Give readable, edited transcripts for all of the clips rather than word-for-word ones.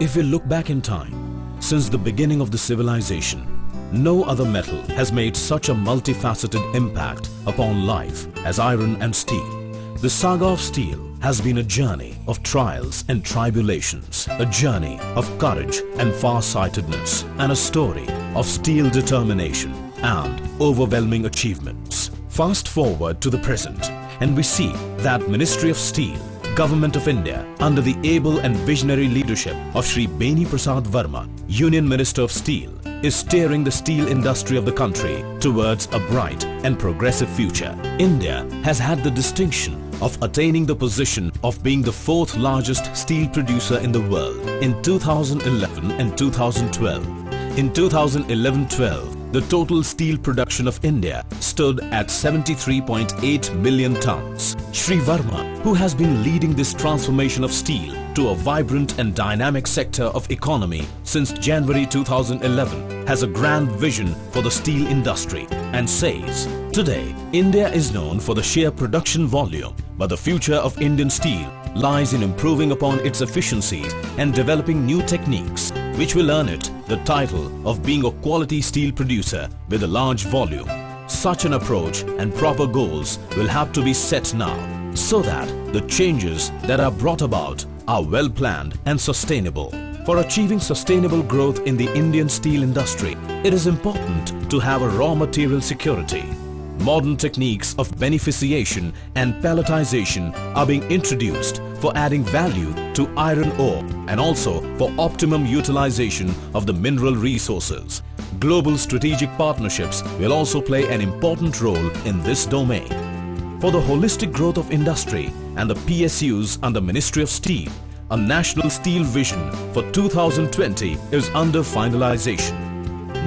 If we look back in time, since the beginning of the civilization, no other metal has made such a multifaceted impact upon life as iron and steel. The saga of steel has been a journey of trials and tribulations, a journey of courage and far-sightedness, and a story of steel determination and overwhelming achievements. Fast forward to the present, and we see that Ministry of Steel, Government of India, under the able and visionary leadership of Shri Beni Prasad Verma, Union Minister of Steel, is steering the steel industry of the country towards a bright and progressive future. India has had the distinction of attaining the position of being the fourth largest steel producer in the world in 2011 and 2012. In 2011-12, the total steel production of India stood at 73.8 million tons. Shri Verma, who has been leading this transformation of steel to a vibrant and dynamic sector of economy since January 2011, has a grand vision for the steel industry and says, "Today, India is known for the sheer production volume, but the future of Indian steel lies in improving upon its efficiencies and developing new techniques which will earn it the title of being a quality steel producer with a large volume. Such an approach and proper goals will have to be set now so that the changes that are brought about are well planned and sustainable. For achieving sustainable growth in the Indian steel industry, it is important to have a raw material security. Modern techniques of beneficiation and pelletization are being introduced for adding value to iron ore and also for optimum utilization of the mineral resources. Global strategic partnerships will also play an important role in this domain. For the holistic growth of industry and the PSUs under Ministry of Steel, a national steel vision for 2020 is under finalization.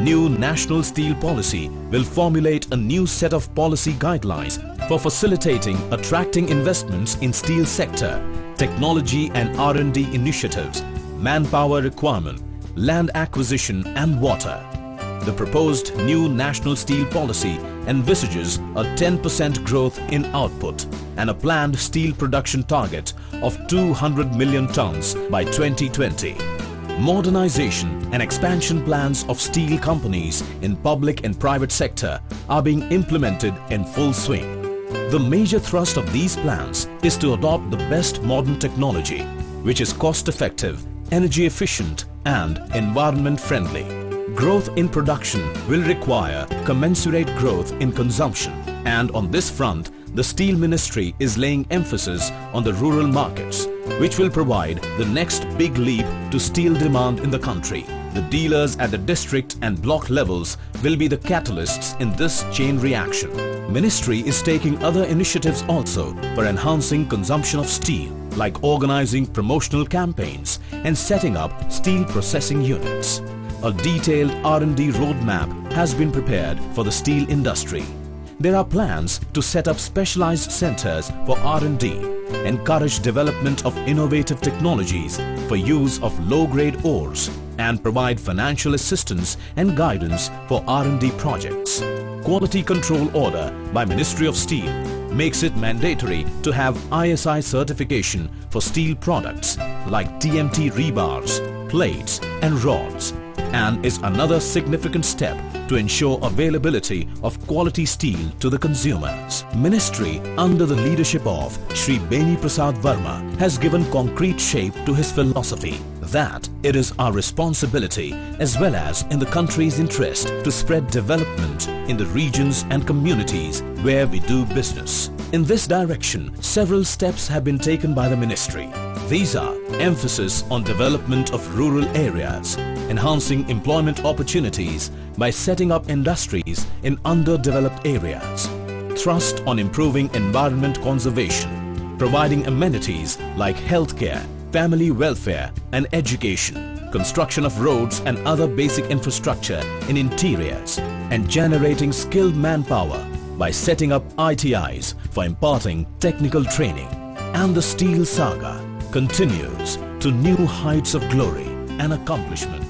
New National Steel Policy will formulate a new set of policy guidelines for facilitating attracting investments in steel sector, technology and R&D initiatives, manpower requirement, land acquisition and water. The proposed new National Steel Policy envisages a 10% growth in output and a planned steel production target of 200 million tons by 2020. Modernization and expansion plans of steel companies in public and private sector are being implemented in full swing. The major thrust of these plans is to adopt the best modern technology, which is cost-effective, energy-efficient and environment-friendly. Growth in production will require commensurate growth in consumption, and on this front, the Steel Ministry is laying emphasis on the rural markets, which will provide the next big leap to steel demand in the country. The dealers at the district and block levels will be the catalysts in this chain reaction. Ministry is taking other initiatives also for enhancing consumption of steel, like organizing promotional campaigns and setting up steel processing units. A detailed R&D roadmap has been prepared for the steel industry. There are plans to set up specialized centers for R&D, encourage development of innovative technologies for use of low-grade ores, and provide financial assistance and guidance for R&D projects. Quality Control Order by Ministry of Steel makes it mandatory to have ISI certification for steel products like TMT rebars, plates and rods, and is another significant step to ensure availability of quality steel to the consumers. Ministry under the leadership of Shri Beni Prasad Verma has given concrete shape to his philosophy that it is our responsibility as well as in the country's interest to spread development in the regions and communities where we do business. In this direction, several steps have been taken by the ministry. These are emphasis on development of rural areas, enhancing employment opportunities by setting up industries in underdeveloped areas, thrust on improving environment conservation, providing amenities like healthcare, family welfare and education, construction of roads and other basic infrastructure in interiors, and generating skilled manpower by setting up ITIs for imparting technical training. And the steel saga continues to new heights of glory and accomplishment.